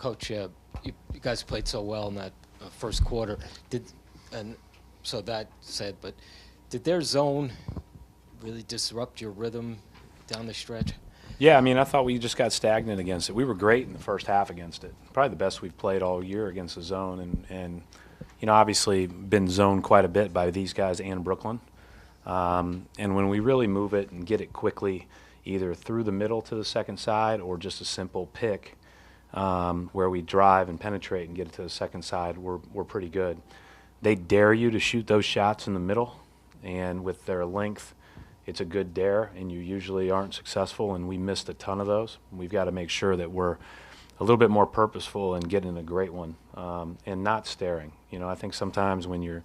Coach, you guys played so well in that first quarter. So that said, but did their zone really disrupt your rhythm down the stretch? Yeah, I mean, I thought we just got stagnant against it. We were great in the first half against it. Probably the best we've played all year against the zone. And obviously been zoned quite a bit by these guys and Brooklyn. And when we really move it and get it quickly, either through the middle to the second side or just a simple pick where we drive and penetrate and get it to the second side, we're pretty good. They dare you to shoot those shots in the middle, and with their length, it's a good dare, and you usually aren't successful, and we missed a ton of those. We've got to make sure that we're a little bit more purposeful and getting a great one and not staring. I think sometimes when you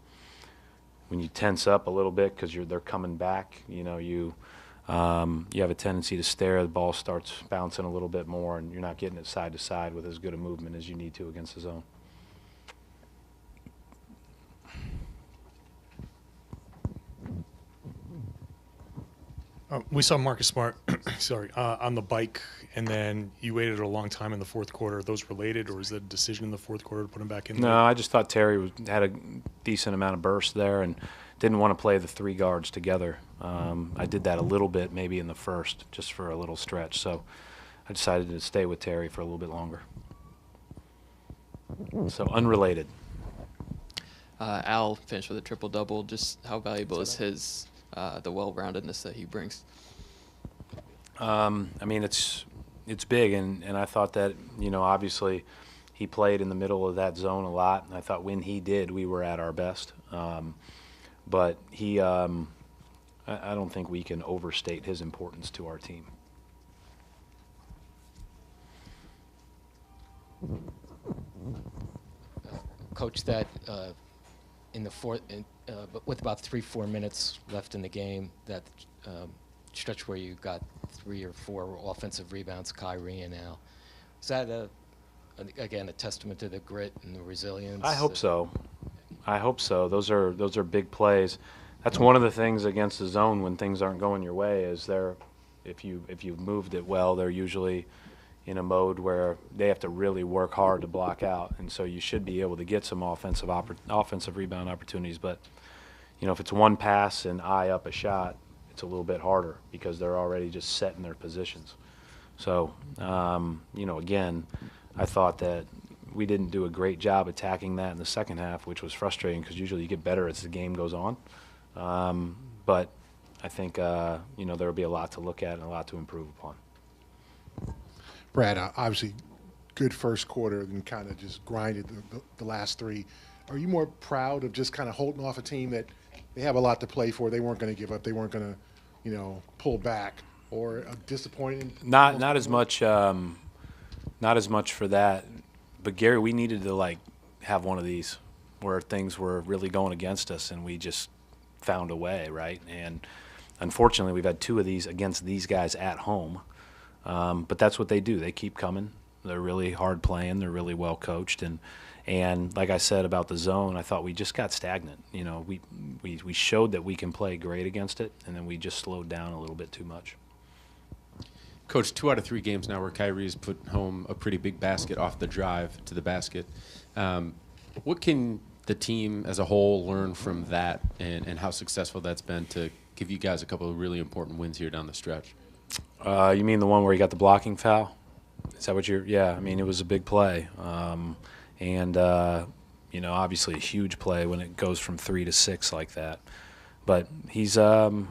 tense up a little bit because they're coming back, you have a tendency to stare. The ball starts bouncing a little bit more, and you're not getting it side to side with as good a movement as you need to against the zone. We saw Marcus Smart, on the bike, and then you waited a long time in the fourth quarter. Are those related, or is the decision in the fourth quarter to put him back in? No, I just thought Terry had a decent amount of burst there and didn't want to play the three guards together. I did that a little bit maybe in the first, just for a little stretch. So I decided to stay with Terry for a little bit longer. So unrelated. Al finished with a triple-double. Just how valuable is his the well-roundedness that he brings? I mean, it's big, and I thought that, obviously he played in the middle of that zone a lot, and I thought when he did, we were at our best. But he, I don't think we can overstate his importance to our team. Coach, that in the fourth, but with about 3-4 minutes left in the game, that stretch where you got 3 or 4 offensive rebounds, Kyrie and Al, is that again a testament to the grit and the resilience? I hope so. I hope so. Those are big plays. That's one of the things against the zone when things aren't going your way is if you've moved it well, they're usually in a mode where they have to really work hard to block out, and so you should be able to get some offensive rebound opportunities. But if it's one pass and eye up a shot, it's a little bit harder because they're already just set in their positions. So again, I thought that we didn't do a great job attacking that in the second half, which was frustrating because usually you get better as the game goes on. But I think there will be a lot to look at and a lot to improve upon. Brad, obviously good first quarter and kind of just grinded the last 3. Are you more proud of just kind of holding off a team that they have a lot to play for, they weren't going to give up, they weren't going to pull back, or disappointed? Not as much for that. But Gary, we needed to have one of these where things were really going against us and we just found a way, right? And unfortunately, we've had 2 of these against these guys at home. But that's what they do. They keep coming. They're really hard playing. They're really well coached. And like I said about the zone, I thought we just got stagnant. We showed that we can play great against it, and then we just slowed down a little bit too much. Coach, 2 out of 3 games now where Kyrie's put home a pretty big basket off the drive to the basket. What can the team as a whole learn from that and how successful that's been to give you guys a couple of really important wins here down the stretch? You mean the one where he got the blocking foul? Is that what you're – yeah, I mean, it was a big play. Obviously a huge play when it goes from 3 to 6 like that. But he's one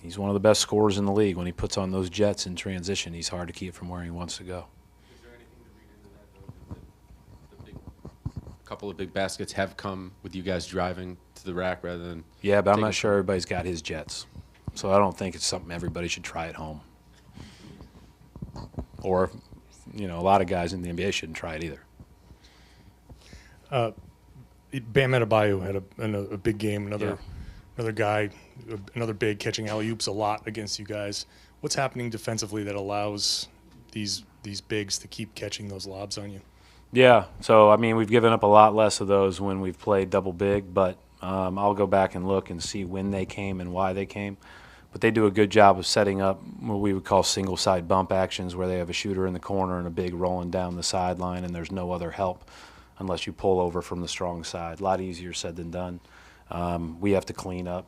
of the best scorers in the league. When he puts on those jets in transition, he's hard to keep from where he wants to go. Is there anything to read into that, the couple of big baskets have come with you guys driving to the rack rather than – Yeah, but I'm not sure everybody's got his jets. So I don't think it's something everybody should try at home. Or, a lot of guys in the NBA shouldn't try it either. Bam Adebayo had a big game, another guy, another big catching alley-oops a lot against you guys. What's happening defensively that allows these bigs to keep catching those lobs on you? Yeah, so, we've given up a lot less of those when we've played double big, but I'll go back and look and see when they came and why they came. But they do a good job of setting up what we would call single-side bump actions, where they have a shooter in the corner and a big rolling down the sideline, and there's no other help unless you pull over from the strong side. A lot easier said than done. We have to clean up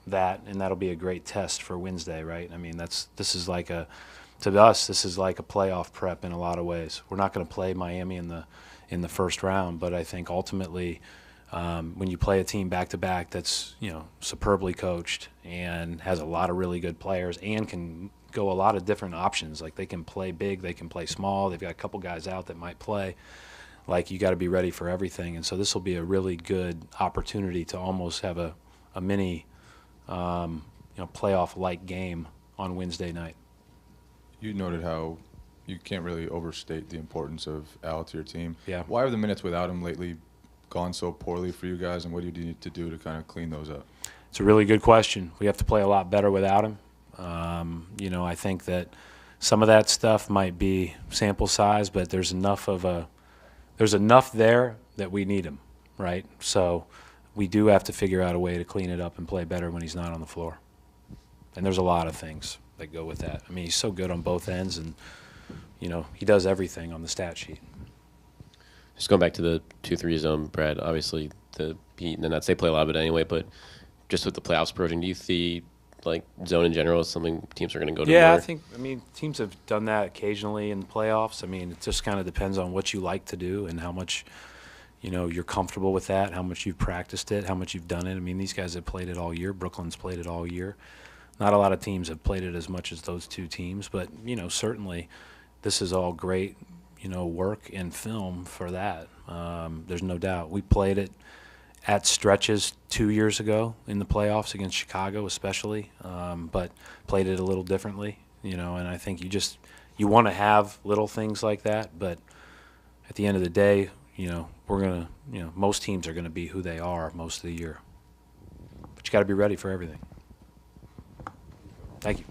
that, and that'll be a great test for Wednesday, right? I mean, this is like to us, this is like a playoff prep in a lot of ways. We're not going to play Miami in the first round, but I think ultimately, when you play a team back-to-back that's, superbly coached and has a lot of really good players and can go a lot of different options, like they can play big, they can play small, they've got a couple guys out that might play, like you got to be ready for everything. And so this will be a really good opportunity to almost have a mini playoff-like game on Wednesday night. You noted how you can't really overstate the importance of Al to your team. Yeah. Why have the minutes without him lately gone so poorly for you guys, and what do you need to do to kind of clean those up? It's a really good question. We have to play a lot better without him. I think that some of that stuff might be sample size, but there's enough there that we need him, right? So we do have to figure out a way to clean it up and play better when he's not on the floor. And there's a lot of things that go with that. I mean, he's so good on both ends, and he does everything on the stat sheet. Just going back to the 2-3 zone, Brad, obviously the Heat and the Nets, they play a lot of it anyway, but just with the playoffs approaching, do you see zone in general is something teams are going to go to Yeah, more? Teams have done that occasionally in the playoffs. It just kind of depends on what you like to do and how much, you're comfortable with that, how much you've practiced it, how much you've done it. These guys have played it all year. Brooklyn's played it all year. Not a lot of teams have played it as much as those two teams, but, certainly this is all great, work and film for that. There's no doubt. We played it at stretches 2 years ago in the playoffs against Chicago especially, but played it a little differently, and I think you want to have little things like that, but at the end of the day, we're going to, most teams are going to be who they are most of the year. But you got to be ready for everything. Thank you.